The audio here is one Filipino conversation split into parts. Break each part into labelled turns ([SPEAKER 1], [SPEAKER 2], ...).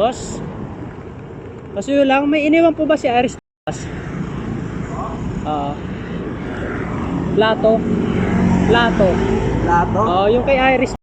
[SPEAKER 1] boss. Kasi yun lang, may iniwan po ba si Iris? Plato. Plato.
[SPEAKER 2] Plato?
[SPEAKER 1] Yung kay Iris.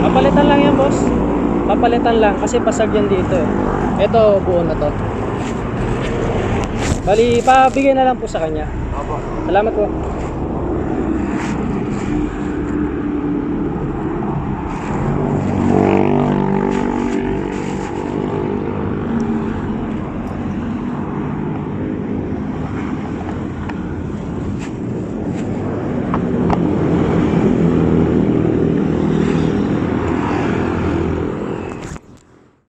[SPEAKER 1] Papalitan lang yan, boss. Papalitan lang kasi pasag yan dito. Ito buo na to. Bali, pabigyan na lang po sa kanya.
[SPEAKER 2] Opo.
[SPEAKER 1] Salamat po.